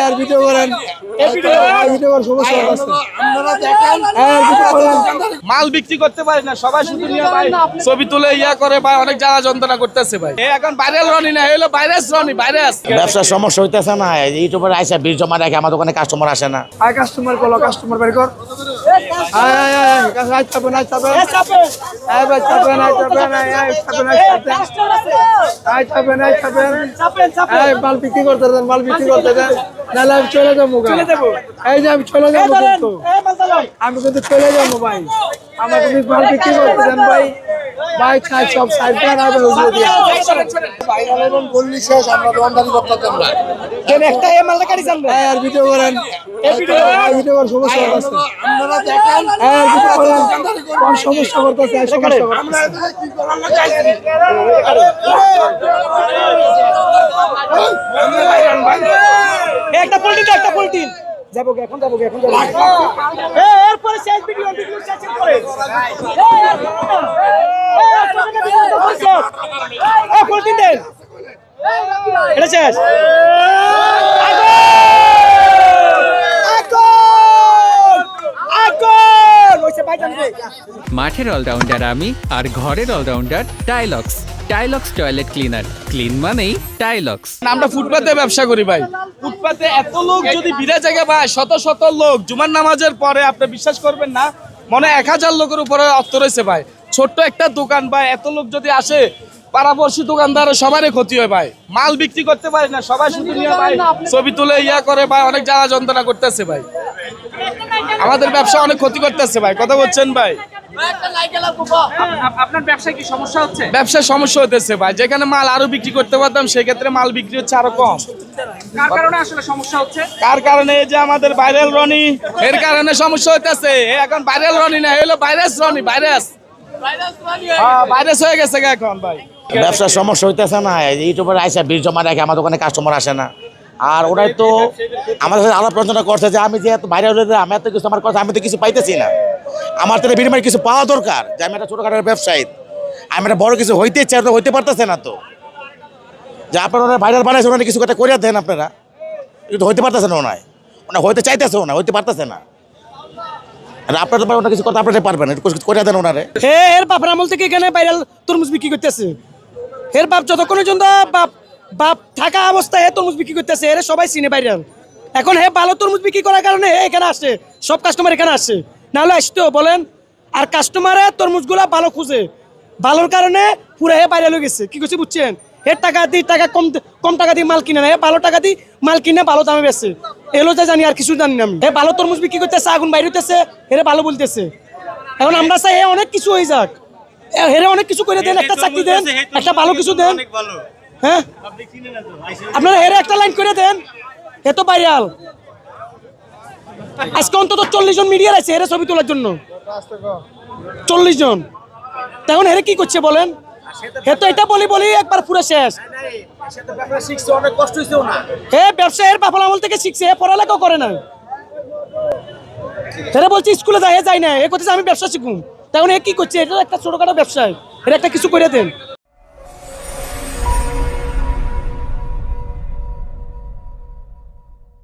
আর video করেন video করার সমস্যা আছে মাল বিক্রি করতে পারি না, সবাই শুধু নিয়ে ভাই ছবি তুলে ইয়া করে ভাই, অনেক জ্বালা যন্ত্রণা করতেছে ভাই। এখন ভাইরাল রনি না, হলো ভাইরাস রনি, ভাইরাস। ব্যবসার সমস্যা হইতেছে না, ইউটিউবার আইসা বীর জমা রাখে, আমার দোকানে কাস্টমার আসে না। আয় কাস্টমার কল, কাস্টমার বের কর। আয় আয় আয় আয় চাপেন, আয় চাপেন, আয় ভাই চাপেন, আয় চাপেন, আয় আয় চাপেন, আয় চাপেন, আয় চাপেন, আয় মাল বিক্রি করতে দেন, মাল বিক্রি করতে দেন, নাহলে আমি চলে যাবো। এই যে আমি চলে যাবো, কিন্তু আমি কিন্তু চলে যাবো ভাই। আমার তুমি মাল বিক্রি করতে দেন ভাই, ভাই খাই সব সাইড দেন। আর ভিডিও করেন ভিডিও করার সমস্যা আছে, ভিডিও করেন কোন সমস্যা করতেছে, একটা পোল্ট্রি, একটা পোল্ট্রি যাবো এখন, যাবো এখন, যাবো এরপরে শেষ ভিডিও, ভিডিও শেষ করে পোল্ট্রি দেন, এটা শেষ। মাঠের অলরাউন্ডার আমি, আর ঘরের allrounder Tylox. Tylox toilet cleaner, clean মানেই টাইলক্স। আমরা ফুটপাতে ব্যবসা করি ভাই, ফুটপাতে এত লোক যদি ভিড়ে জায়গা ভাই, শত শত লোক জুমার নামাজের পরে আপনি বিশ্বাস করবেন না, মনে 1000 লোকের উপরে অর্থ রয়েছে ভাই। ছোট্ট একটা দোকান ভাই, এত লোক যদি আসে, পাড়াপড়শি দোকানদার সবারই ক্ষতি হয় ভাই। মাল বিক্রি করতে পারি না, সবাই শুধু নিয়ে ভাই ছবি তুলে ইয়া করে ভাই, অনেক জ্বালা যন্ত্রণা করতেছে ভাই। আমাদের ব্যবসা অনেক ক্ষতি করতেছে ভাই, কথা বলছেন ভাই। আপনার ব্যবসায় কি সমস্যা হচ্ছে? ব্যবসায় সমস্যা হতেছে ভাই, যেখানে মাল আরো বিক্রি করতে পারতাম সেক্ষেত্রে মাল বিক্রি হচ্ছে আরো কম। কার কারণে আসলে সমস্যা হচ্ছে? কার কারণে? এই যে আমাদের ভাইরাল রনি, এর কারণে সমস্যা হইতেছে। এখন ভাইরাল রনি না, হলো ভাইরাস রনি, ভাইরাস, ভাইরাস হয়ে গেছে এখন ভাই। ব্যবসার সমস্যা হইতেছে না, ইউটিউবার আইসা বীর জমা রাখে, আমার দোকানে কাস্টমার আসে না। আর ওরাই তো আমাদের সাথে আলাপ আলোচনা করছে যে আমি যে এত বাইরে আমি এত কিছু আমার কথা, আমি তো কিছু পাইতেছি না, আমার তো বিনিময়ে কিছু পাওয়া দরকার, যে আমি একটা ছোটখাটো ব্যবসায়ী, আমি একটা বড় কিছু হইতে ইচ্ছা হইতে পারতেছে না। তো যে আপনারা ওরা ভাইরাল বানাইছে, ওনারা কিছু কথা করে দেন আপনারা, কিন্তু হইতে পারতেছে না, ওনায় ওনা হইতে চাইতেছে, ওনা হইতে পারতেছে না। আর আপনারা তো ওনা কিছু কথা আপনারা পারবেন, কিছু করে দেন ওনারে। এর বাপের আমল থেকে এখানে ভাইরাল তরমুজ বিক্রি করতেছে। এর বাপ যতক্ষণ পর্যন্ত বাপ থাকা অবস্থায় তরমুজ বিক্রি করতেছে, এর সবাই চিনে ভাইরাল। এখন হে ভালো তরমুজ বিক্রি করার কারণে এখানে আসে, সব কাস্টমার এখানে আসে, নাহলে আসতো বলেন। আর কাস্টমারের তরমুজগুলা ভালো খুঁজে, ভালোর কারণে পুরো হে ভাইরাল হয়ে গেছে। কি করছে বুঝছেন? এর টাকা কম টাকা দিয়ে মাল কিনে না, ভালো টাকা দিয়ে মাল কিনে ভালো দামে বেছে, এলো যা জানি, আর কিছু জানি না আমি। হে ভালো তরমুজ বিক্রি করতেছে, আগুন বাইরে হইতেছে, হেরে ভালো বলতেছে। এখন আমরা চাই অনেক কিছু হয়ে যাক, হেরে অনেক কিছু করে দেন, একটা চাকরি দেন, একটা ভালো কিছু দেন। হ্যাঁ, আপনারা হেরে একটা লাইন করে দেন, এত ভাইরাল। আজকে অন্তত 40 জন মিডিয়া আছে হেরে ছবি তোলার জন্য, 40 জন। তখন হেরে কি করছে বলেন? হে তো এটা বলি একবার পুরো শেষ। হে ব্যবসায়ের বাপল আমল থেকে শিখছে, হে পড়ালেখাও করে না। হেরে বলছে স্কুলে যায় না, এ করতেছে আমি ব্যবসা শিখুন। তখন এ কি করছে? এটা একটা ছোটখাটো ব্যবসায়, এর একটা কিছু করে দেন।